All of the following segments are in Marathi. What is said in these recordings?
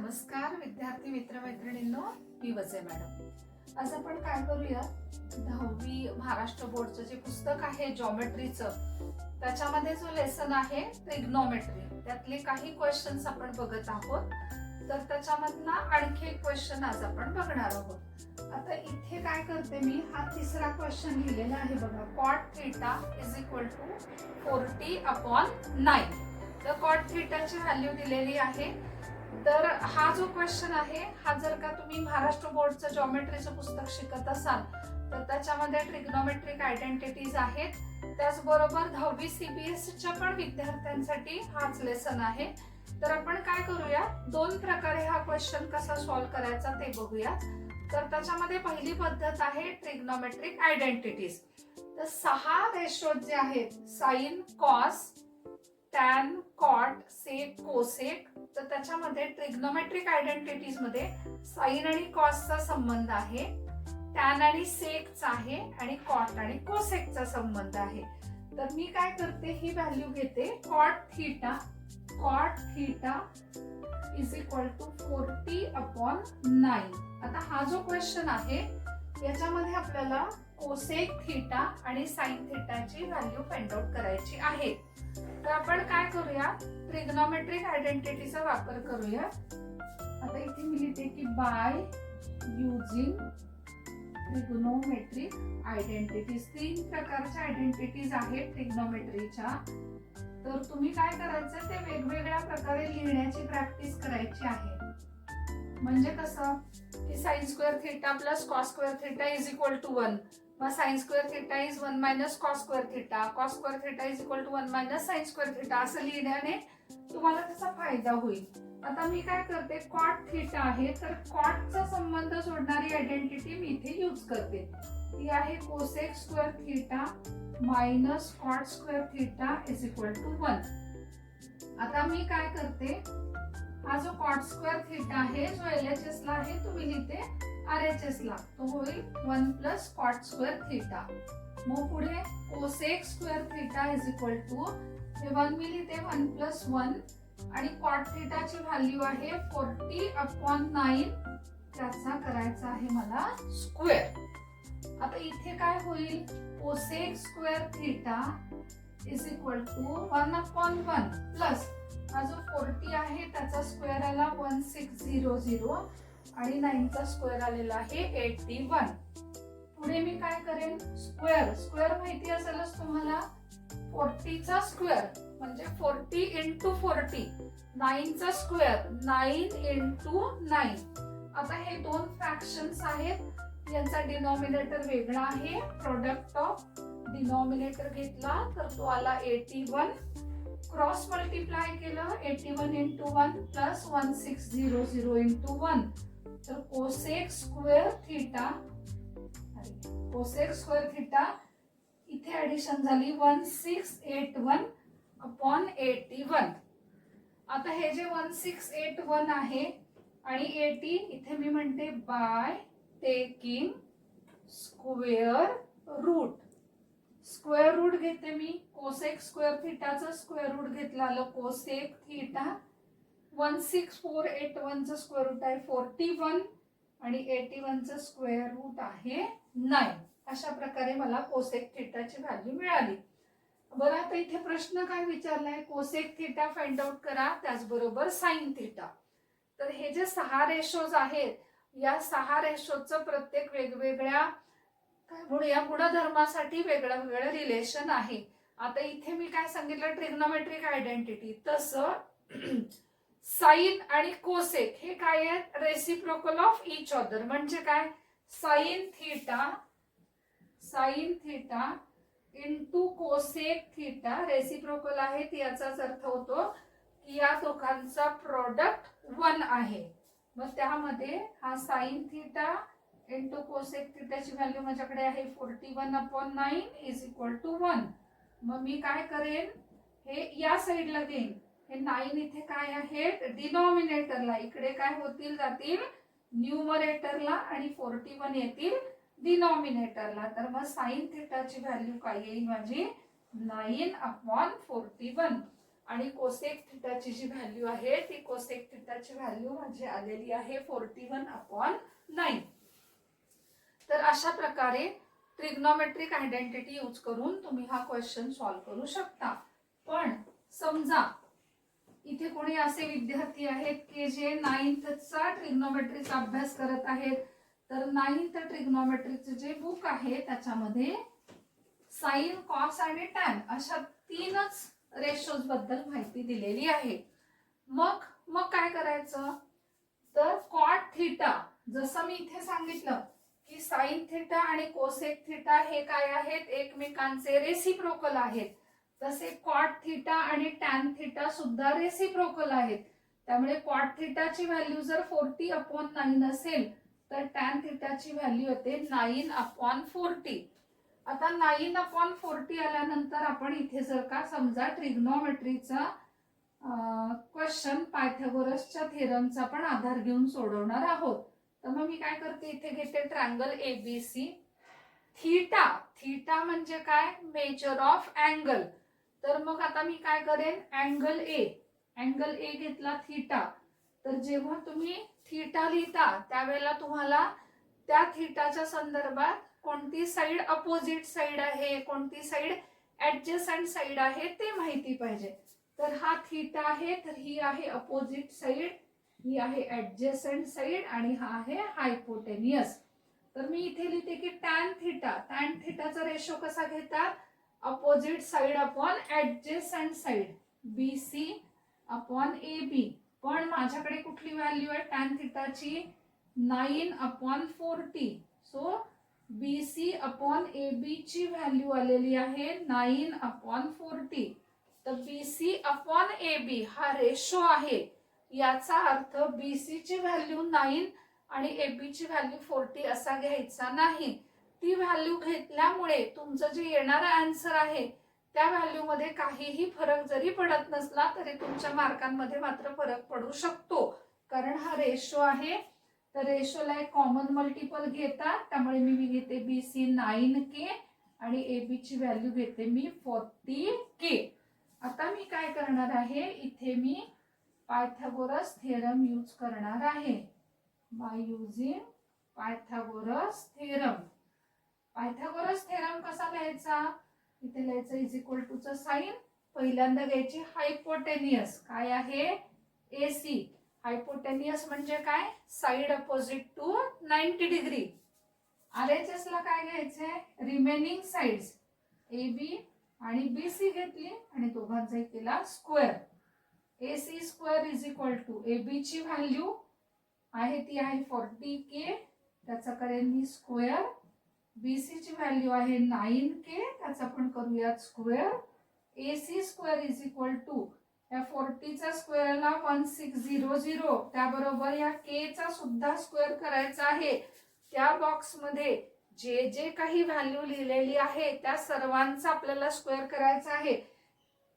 नमस्कार विद्यार्थी मित्रमैत्रिणींनो, मी वजे मॅडम। आज आपण काय करूया, 10वी महाराष्ट्र बोर्डचं जे पुस्तक आहे जॉमेट्रीचं, त्याच्यामध्ये जो लेसन आहे ट्रिग्नोमेट्री, त्यातले काही क्वेश्चन्स आपण बघत आहोत। तर त्याच्यामधला आणखी एक क्वेश्चन आज आपण बघणार आहोत। आता इथे काय करते मी, हा तिसरा क्वेश्चन लिहिलेला आहे बघा, cot theta is equal to 40/9। तर cot थीटाची व्हॅल्यू दिलेली आहे। तर हा जो क्वेश्चन आहे, हा जर का तुम्ही महाराष्ट्र बोर्डचं जॉमेट्रीचं पुस्तक शिकत असाल तर त्याच्यामध्ये ट्रिग्नोमेट्रिक आयडेंटिटीज आहेत। त्याचबरोबर 10वी CBSEच्या पण विद्यार्थ्यांसाठी हाच लेसन आहे। तर आपण काय करूया, दोन प्रकारे हा क्वेश्चन कसा सॉल्व्ह करायचा ते बघूया। तर त्याच्यामध्ये पहिली पद्धत आहे ट्रिग्नोमेट्रिक आयडेंटिटीज। तर 6 रेशो जे आहेत, साइन, कॉस, टॅन, कॉट, सेक, कोसेक, तर त्याच्यामध्ये ट्रिग्नोमेट्रिक आयडेंटिटीज मध्ये साइन आणि कॉसचा संबंध आहे, टॅन आणि सेकचा आहे, आणि कॉट आणि कोसेकचा संबंध आहे। तर मी काय करते, ही व्हॅल्यू घेते cot theta is equal to 40/9। आता हा जो क्वेश्चन आहे याच्यामध्ये आपल्याला कोसेक थीटा आणि साइन थीटाची व्हॅल्यू फाइंड आउट करायची आहे। तर आपण काय करूया, ट्रिग्नोमेट्रिक आयडेंटिटीचा वापर करूया। आता इथे मी लिहिते की बाय युजिंग ट्रिग्नोमेट्रिक आयडेंटिटीज, 3 प्रकारच्या आयडेंटिटीज आहेत ट्रिग्नोमेट्रीच्या। तर तुम्ही काय करायचं, ते वेगवेगळ्या प्रकारे लिहिण्याची प्रॅक्टिस करायची आहे। म्हणजे कसं की sine square theta plus cos square theta is equal to 1, मग sine square theta is 1 minus cos square theta, cos square theta is equal to 1 minus sine square theta, असं लिहिण्याने तुम्हाला त्याचा फायदा होईल। आता मी काय करते, कॉट थीटा आहे, तर कॉटचा संबंध जोडणारी आयडेंटिटी मी इथे यूज करते, ती आहे cosec square theta minus cot square theta is equal to 1। आता मी काय करते, हा जो कॉट स्क्वेअर थीटा आहे जो LHS ला आहे, तो मी लिहिते RHS ला, तो होईल 1 प्लस कॉट स्क्वेअर थीटा। मग पुढे cosec square theta is equal to, हे 1 मी लिहिते 1 प्लस 1, आणि कॉट थीटाची व्हॅल्यू आहे 40/9, त्याचा करायचा आहे मला स्क्वेअर। आता इथे काय होईल, cosec square theta is equal to 1/1 plus हा जो 40 आहे त्याचा स्क्वेअर आला 1600, आणि 9 चा स्क्वेअर आलेला आहे 81। पुढे मी काय करेन, स्क्वेअर माहिती असेलच तुम्हाला, 40 चा स्क्वेअर म्हणजे 40 इंटू 40, 9 चा स्क्वेअर 9 इंटू 9। आता हे दोन फ्रॅक्शन्स आहेत, यांचा डिनॉमिनेटर वेगळा आहे, प्रोडक्ट ऑफ डिनॉमिनेटर घेतला तर तो आला 81, क्रॉस मल्टिप्लाय केलं 81 इंटू 1 प्लस 1600 इंटू 1, तर कोसेक स्क्वेअर थीटा इथे ऍडिशन झाली 1681/81। आता हे जे 1681 आहे आणि 80 इथे मी म्हणते बाय टेकिंग स्क्वेअर रूट घेते मी, कोसेक स्क्वेअर थीटाचं स्क्वेअर रूट घेतलं, आलं कोसेक थीटा। 16481 चं स्क्वेअर रूट आहे 41, आणि 81 चं स्क्वेअर रूट आहे 9। अशा प्रकारे मला कोसेक थीटाची व्हॅल्यू मिळाली। बरं, आता इथे प्रश्न काय विचारलाय, कोसेक थीटा फाइंड आउट करा, त्याचबरोबर साइन थीटा। तर हे जे 6 रेशोज आहेत, या 6 रेशोचं प्रत्येक वेगवेगळ्या या गुणधर्मासाठी वेगळं वेगळं रिलेशन आहे। आता इथे मी काय सांगितलं, ट्रिग्नोमेट्रिक आयडेंटिटी, तसं साइन आणि कोसेक हे काय आहेत, रेसिप्रोकल ऑफ इच अदर। म्हणजे काय, sign theta into cosec theta reciprocal आहेत, याचाच अर्थ होतो की या दोघांचा प्रोडक्ट 1 आहे। मग त्यामध्ये हा साइन थीटा इंटू कोसेक थीटाची व्हॅल्यू माझ्याकडे आहे 41/9 इज इक्वल टू 1। मग मी काय करेन, हे या साईडला घेईन, हे 9 इथे काय आहे डिनॉमिनेटरला, इकडे काय होतील, जातील न्यूमरेटरला, आणि 41 येतील डिनॉमिनेटरला। तर मग साइन थीटाची व्हॅल्यू काय येईल माझी 9/41। आणि कोसेक थिटाची जी व्हॅल्यू आहे ती कोसेक थिटाची व्हॅल्यू माझी आलेली आहे 41/9. तर अशा प्रकारे ट्रिग्नोमेट्रिक आयडेंटिटी यूज करून तुम्ही हा क्वेश्चन सॉल्व्ह करू शकता. पण समजा इथे कोणी असे विद्यार्थी आहेत की जे 9thचा ट्रिग्नोमेट्रीचा अभ्यास करत आहेत, तर 9th ट्रिग्नोमेट्रीचे जे बुक आहे त्याच्यामध्ये साइन, कॉस आणि टॅन अशा 3च रेशोज बद्दल माहिती दिलेली आहे. मग काय करायचं, तर कॉट थिटा, जसं मी इथे सांगितलं की साइन थिटा आणि कोसेक थिटा हे काय आहेत, एकमेकांचे रेसिप्रोकल आहेत, तसे कॉट थिटा आणि टॅन थिटा सुद्धा रेसिप्रोकल आहेत. त्यामुळे कॉट थिटाची व्हॅल्यू जर 40/9 असेल तर टॅन थिटाची व्हॅल्यू येते 9/40. आता 9/40 आल्यानंतर आपण इथे जर का समजा ट्रिग्नोमेट्रीचा क्वेश्चन पायथागोरसच्या थेरमचा पण आधार घेऊन सोडवणार आहोत. तर मग मी काय करते, इथे घेते ट्रायंगल एबीसी. थीटा, थीटा म्हणजे काय, मेजर ऑफ अँगल. तर मग आता मी काय करेन, अँगल ए घेतला थीटा. तर जेव्हा तुम्ही थीटा लिहिता त्यावेळेला तुम्हाला त्या थीटाच्या संदर्भात कोणती साइड अपोजिट साइड आहे, कोणती साइड ऍडजसंट साइड आहे ते माहिती पाहिजे. तर हा थीटा आहे, तर ही आहे अपोजिट साइड, ही आहे ऍडजसंट साइड आणि हा आहे हायपोटेनियस. तर मी इथे लिहिते की टॅन थिटाचा रेशो कसा घेतात, opposite side upon adjacent side, BC upon AB. पण माझ्याकडे कुठली व्हॅल्यू आहे टॅन थिटाची, 9/40. सो BC अपॉन AB ची व्हॅल्यू आलेली आहे 9/40. तर BC अपॉन AB हा रेशो आहे, याचा अर्थ BC ची व्हॅल्यू 9 आणि AB ची व्हॅल्यू 40 असा घ्यायचा नाही. ती व्हॅल्यू घेतल्यामुळे तुमचं जे येणारा आन्सर आहे त्या व्हॅल्यू मध्ये काहीही फरक जरी पडत नसला तरी तुमच्या मार्कांमध्ये मात्र फरक पडू शकतो, कारण हा रेशो आहे. तर रेशोला एक कॉमन मल्टिपल घेतात, त्यामुळे मी घेते BC 9K आणि AB ची व्हॅल्यू घेते मी 40K. आता मी काय करणार आहे, इथे मी पायथागोरस थेरम यूज करणार आहे. By using Pythagoras theorem. Pythagoras theorem कसा लिहायचा, इथे लिहायचं इज इक्वल टू चा साइन, पहिल्यांदा घ्यायची हायपोटेनियस, काय आहे AC. हायपोटेनियस म्हणजे काय, side opposite to 90 degree. RHS ला काय घ्यायचंय, रिमेनिंग साइड्स AB आणि BC घेतली आणि दोघांचा केला square. AC square is equal to AB ची व्हॅल्यू आहे ती आहे 40K, त्याचा करेन मी स्क्वेअर. BC ची व्हॅल्यू आहे 9K, त्याचा पण करूयात square. AC square is equal to या 40 चा स्क्वेअरला 1600, त्याबरोबर या K चा सुद्धा स्क्वेअर करायचा आहे. त्या बॉक्स मध्ये जे जे काही व्हॅल्यू लिहिलेली आहे त्या सर्वांचा आपल्याला स्क्वेअर करायचा आहे.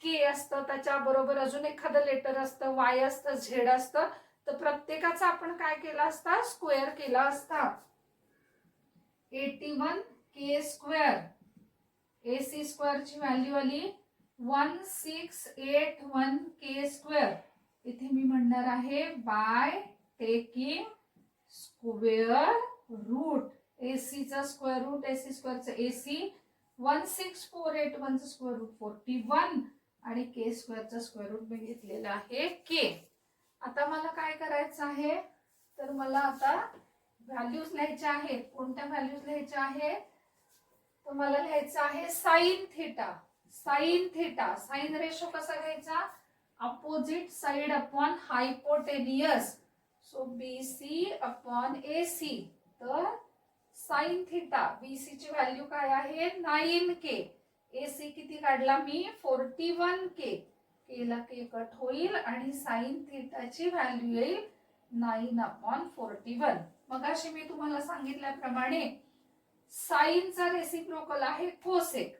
K असतं, त्याच्याबरोबर अजून एखादं लेटर असतं, Y असतं, Z असतं, तर प्रत्येकाचा आपण काय केला असता, स्क्वेअर केला असता. 81K square. AC स्क्वेअर ची व्हॅल्यू आली 1681K स्क्वेअर. इथे मी म्हणणार आहे by taking square root. AC चा स्क्वेअर रूट, AC स्क्वेअरचा AC 1648, चा स्क्वेअर रूट 41 आणि K स्क्वेअरचा स्क्वेअर रूट मी घेतलेला आहे K. आता मला काय करायचं आहे, तर मला आता व्हॅल्यूज लिहायच्या आहेत. कोणत्या व्हॅल्यूज लिहायच्या आहेत, तर मला लिहायचं आहे साइन थिटा. साइन रेशो कसा घ्यायचा, opposite side upon hypotenuse. So BC upon AC. तर साइन थिटा, BC ची व्हॅल्यू काय आहे 9K, AC किती काढला मी 41K. केला K कट होईल आणि साइन थिटाची व्हॅल्यू येईल 9/41. मगाशी मी तुम्हाला सांगितल्याप्रमाणे साइनचा रेसिप्रोकल आहे कोसेक.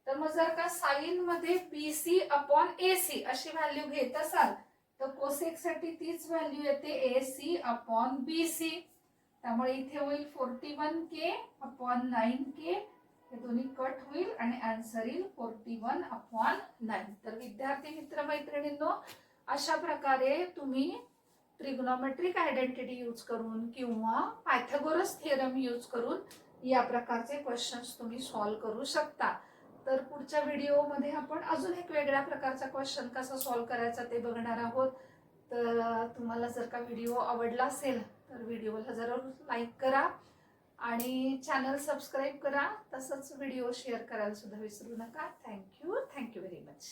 तर मग जर का साइन मध्ये BC अपॉन AC अशी व्हॅल्यू घेत असाल तर कोसेक साठी तीच व्हॅल्यू येते AC अपॉन BC. त्यामुळे इथे होईल 41K अपॉन 9K हे दोन्ही कट होईल आणि आन्सर येईल 41/9. तर विद्यार्थी मित्र मैत्रिणींनो, अशा प्रकारे तुम्ही ट्रिग्नोमेट्रिक आयडेंटिटी यूज करून किंवा पायथागोरस थिअरम यूज करून या प्रकारचे क्वेश्चन्स तुम्ही सॉल्व्ह करू शकता. तर पुढच्या व्हिडिओमध्ये आपण अजून एक वेगळ्या प्रकारचा क्वेश्चन कसा सॉल्व्ह करायचा ते बघणार आहोत. तर तुम्हाला जर का व्हिडिओ आवडला असेल तर व्हिडिओला जरूर लाईक करा आणि चॅनल सबस्क्राईब करा. तसंच व्हिडिओ शेअर करायला सुद्धा विसरू नका. Thank you very much.